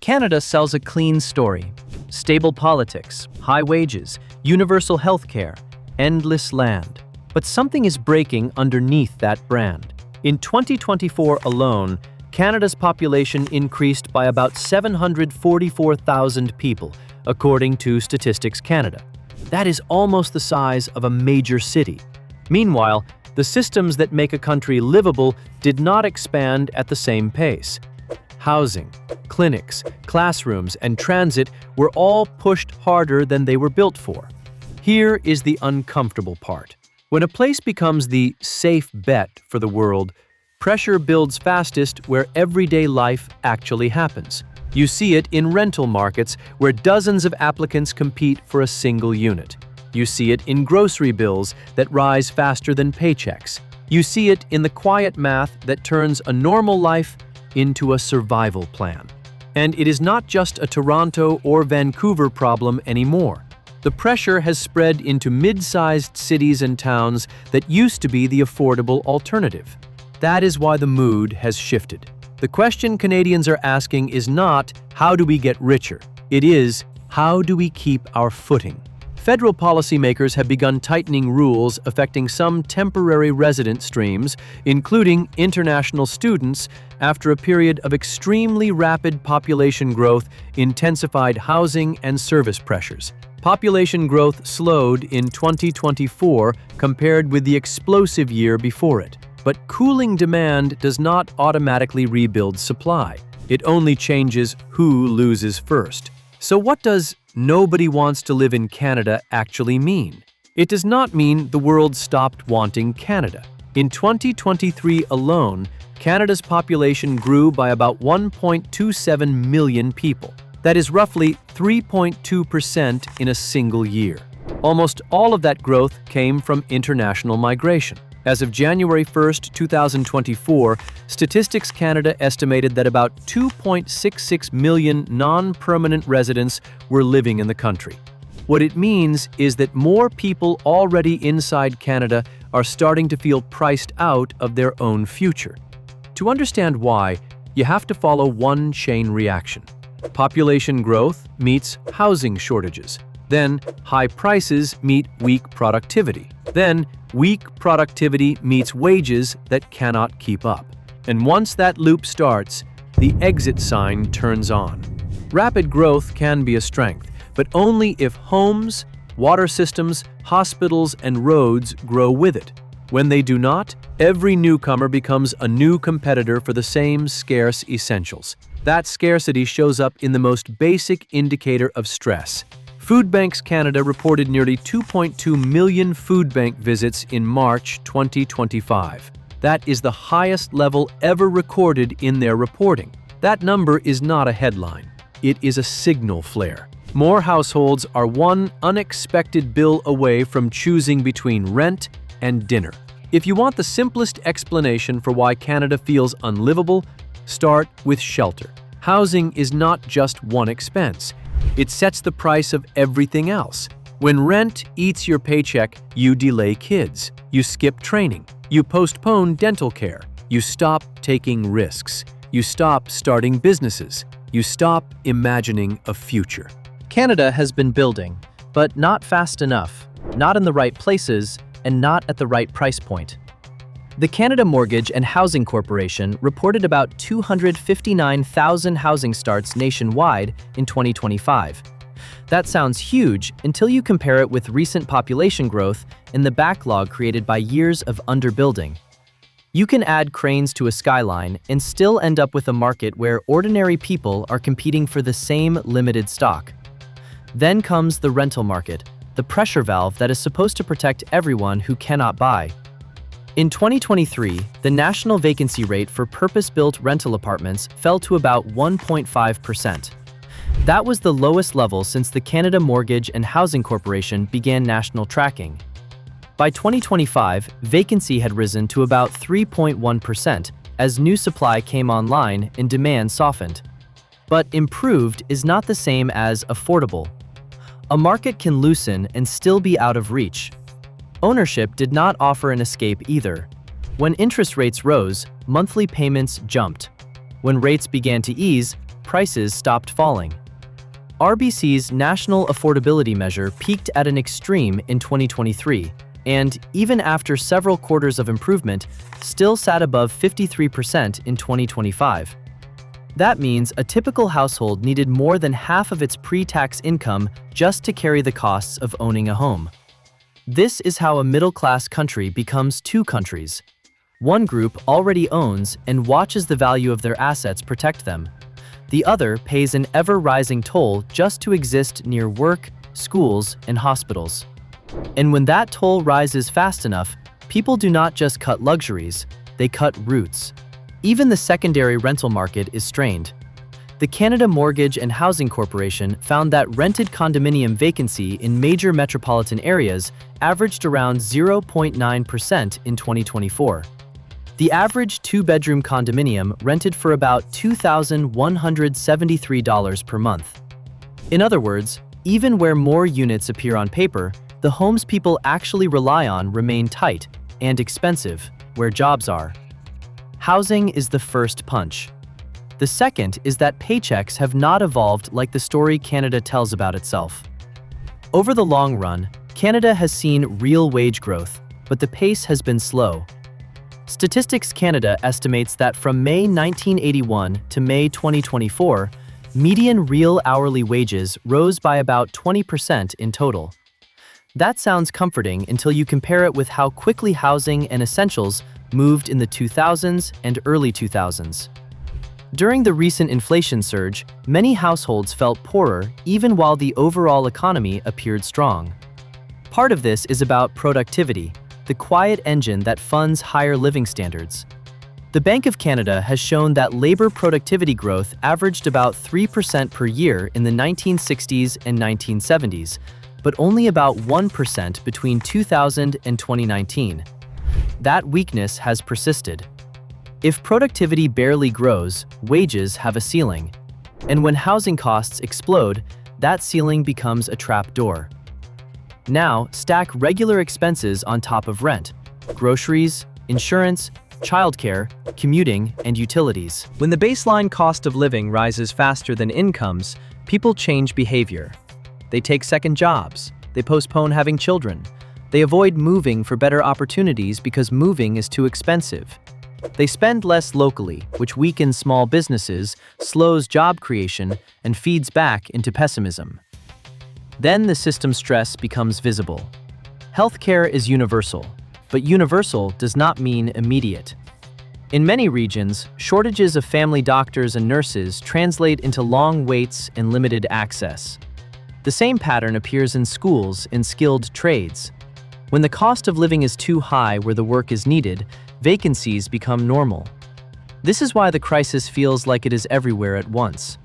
Canada sells a clean story. Stable politics, high wages, universal healthcare, endless land. But something is breaking underneath that brand. In 2024 alone, Canada's population increased by about 744,000 people, according to Statistics Canada. That is almost the size of a major city. Meanwhile, the systems that make a country livable did not expand at the same pace. Housing, clinics, classrooms, and transit were all pushed harder than they were built for. Here is the uncomfortable part. When a place becomes the safe bet for the world, pressure builds fastest where everyday life actually happens. You see it in rental markets where dozens of applicants compete for a single unit. You see it in grocery bills that rise faster than paychecks. You see it in the quiet math that turns a normal life into a survival plan. And it is not just a Toronto or Vancouver problem anymore. The pressure has spread into mid-sized cities and towns that used to be the affordable alternative. That is why the mood has shifted. The question Canadians are asking is not, how do we get richer? It is, how do we keep our footing? Federal policymakers have begun tightening rules affecting some temporary resident streams, including international students, after a period of extremely rapid population growth intensified housing and service pressures. Population growth slowed in 2024 compared with the explosive year before it. But cooling demand does not automatically rebuild supply. It only changes who loses first. So what does "nobody wants to live in Canada" actually mean? It does not mean the world stopped wanting Canada. In 2023 alone, Canada's population grew by about 1.27 million people. That is roughly 3.2% in a single year. Almost all of that growth came from international migration. As of January 1, 2024, Statistics Canada estimated that about 2.66 million non-permanent residents were living in the country. What it means is that more people already inside Canada are starting to feel priced out of their own future. To understand why, you have to follow one chain reaction. Population growth meets housing shortages. Then, high prices meet weak productivity. Then, weak productivity meets wages that cannot keep up. And once that loop starts, the exit sign turns on. Rapid growth can be a strength, but only if homes, water systems, hospitals, and roads grow with it. When they do not, every newcomer becomes a new competitor for the same scarce essentials. That scarcity shows up in the most basic indicator of stress. Food Banks Canada reported nearly 2.2 million food bank visits in March 2025. That is the highest level ever recorded in their reporting. That number is not a headline. It is a signal flare. More households are one unexpected bill away from choosing between rent and dinner. If you want the simplest explanation for why Canada feels unlivable, start with shelter. Housing is not just one expense. It sets the price of everything else. When rent eats your paycheck, you delay kids, you skip training, you postpone dental care, you stop taking risks, you stop starting businesses, you stop imagining a future. Canada has been building, but not fast enough, not in the right places, and not at the right price point. The Canada Mortgage and Housing Corporation reported about 259,000 housing starts nationwide in 2025. That sounds huge until you compare it with recent population growth and the backlog created by years of underbuilding. You can add cranes to a skyline and still end up with a market where ordinary people are competing for the same limited stock. Then comes the rental market, the pressure valve that is supposed to protect everyone who cannot buy. In 2023, the national vacancy rate for purpose-built rental apartments fell to about 1.5%. That was the lowest level since the Canada Mortgage and Housing Corporation began national tracking. By 2025, vacancy had risen to about 3.1% as new supply came online and demand softened. But improved is not the same as affordable. A market can loosen and still be out of reach. Ownership did not offer an escape either. When interest rates rose, monthly payments jumped. When rates began to ease, prices stopped falling. RBC's National Affordability Measure peaked at an extreme in 2023, and, even after several quarters of improvement, still sat above 53% in 2025. That means a typical household needed more than half of its pre-tax income just to carry the costs of owning a home. This is how a middle-class country becomes two countries. One group already owns and watches the value of their assets protect them. The other pays an ever-rising toll just to exist near work, schools, and hospitals. And when that toll rises fast enough, people do not just cut luxuries, they cut roots. Even the secondary rental market is strained. The Canada Mortgage and Housing Corporation found that rented condominium vacancy in major metropolitan areas averaged around 0.9% in 2024. The average two-bedroom condominium rented for about $2,173 per month. In other words, even where more units appear on paper, the homes people actually rely on remain tight and expensive where jobs are. Housing is the first punch. The second is that paychecks have not evolved like the story Canada tells about itself. Over the long run, Canada has seen real wage growth, but the pace has been slow. Statistics Canada estimates that from May 1981 to May 2024, median real hourly wages rose by about 20% in total. That sounds comforting until you compare it with how quickly housing and essentials moved in the 2000s and early 2000s. During the recent inflation surge, many households felt poorer even while the overall economy appeared strong. Part of this is about productivity, the quiet engine that funds higher living standards. The Bank of Canada has shown that labor productivity growth averaged about 3% per year in the 1960s and 1970s, but only about 1% between 2000 and 2019. That weakness has persisted. If productivity barely grows, wages have a ceiling. And when housing costs explode, that ceiling becomes a trap door. Now, stack regular expenses on top of rent: groceries, insurance, childcare, commuting, and utilities. When the baseline cost of living rises faster than incomes, people change behavior. They take second jobs. They postpone having children. They avoid moving for better opportunities because moving is too expensive. They spend less locally, which weakens small businesses, slows job creation, and feeds back into pessimism. Then the system stress becomes visible. Healthcare is universal, but universal does not mean immediate. In many regions, shortages of family doctors and nurses translate into long waits and limited access. The same pattern appears in schools and skilled trades. When the cost of living is too high where the work is needed, vacancies become normal. This is why the crisis feels like it is everywhere at once.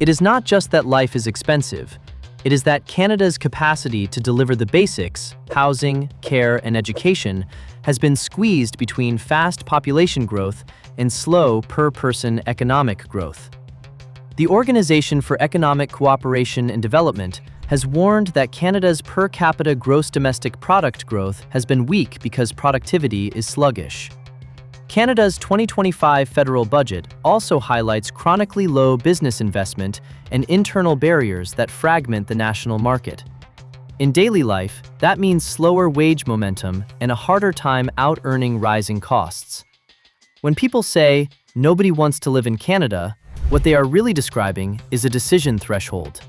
It is not just that life is expensive. It is that Canada's capacity to deliver the basics, housing, care, and education, has been squeezed between fast population growth and slow per-person economic growth. The Organization for Economic Cooperation and Development has warned that Canada's per capita gross domestic product growth has been weak because productivity is sluggish. Canada's 2025 federal budget also highlights chronically low business investment and internal barriers that fragment the national market. In daily life, that means slower wage momentum and a harder time out-earning rising costs. When people say, "Nobody wants to live in Canada," what they are really describing is a decision threshold.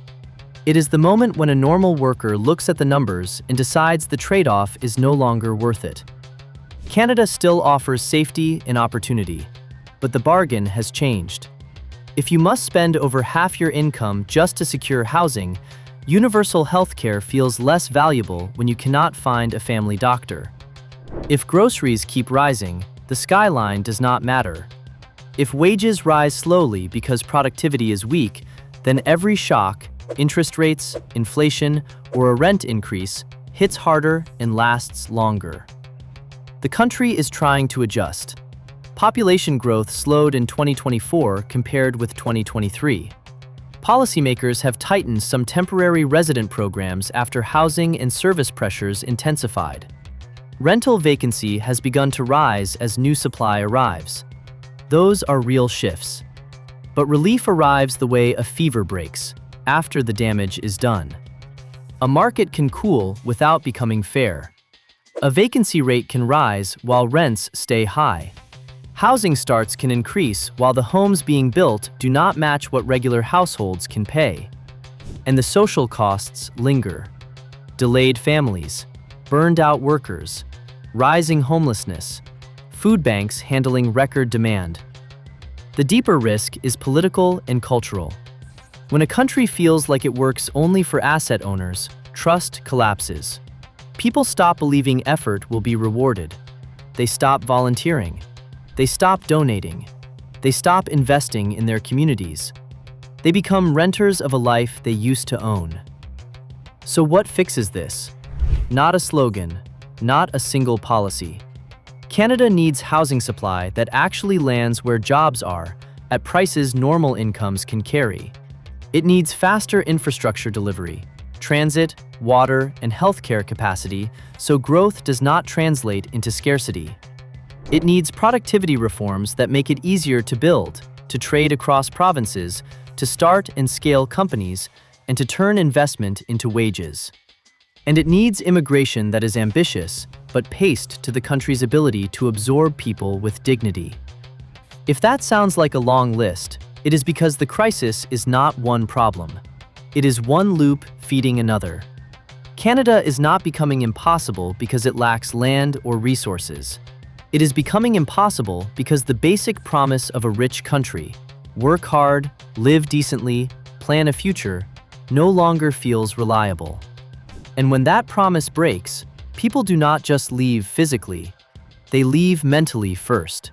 It is the moment when a normal worker looks at the numbers and decides the trade-off is no longer worth it. Canada still offers safety and opportunity, but the bargain has changed. If you must spend over half your income just to secure housing, universal healthcare feels less valuable when you cannot find a family doctor. If groceries keep rising, the skyline does not matter. If wages rise slowly because productivity is weak, then every shock, interest rates, inflation, or a rent increase, hits harder and lasts longer. The country is trying to adjust. Population growth slowed in 2024 compared with 2023. Policymakers have tightened some temporary resident programs after housing and service pressures intensified. Rental vacancy has begun to rise as new supply arrives. Those are real shifts. But relief arrives the way a fever breaks, after the damage is done. A market can cool without becoming fair. A vacancy rate can rise while rents stay high. Housing starts can increase while the homes being built do not match what regular households can pay. And the social costs linger. Delayed families, burned out workers, rising homelessness, food banks handling record demand. The deeper risk is political and cultural. When a country feels like it works only for asset owners, trust collapses. People stop believing effort will be rewarded. They stop volunteering. They stop donating. They stop investing in their communities. They become renters of a life they used to own. So what fixes this? Not a slogan, not a single policy. Canada needs housing supply that actually lands where jobs are, at prices normal incomes can carry. It needs faster infrastructure delivery, transit, water, and healthcare capacity so growth does not translate into scarcity. It needs productivity reforms that make it easier to build, to trade across provinces, to start and scale companies, and to turn investment into wages. And it needs immigration that is ambitious, but paced to the country's ability to absorb people with dignity. If that sounds like a long list, it is because the crisis is not one problem. It is one loop feeding another. Canada is not becoming impossible because it lacks land or resources. It is becoming impossible because the basic promise of a rich country, work hard, live decently, plan a future, no longer feels reliable. And when that promise breaks, people do not just leave physically, they leave mentally first.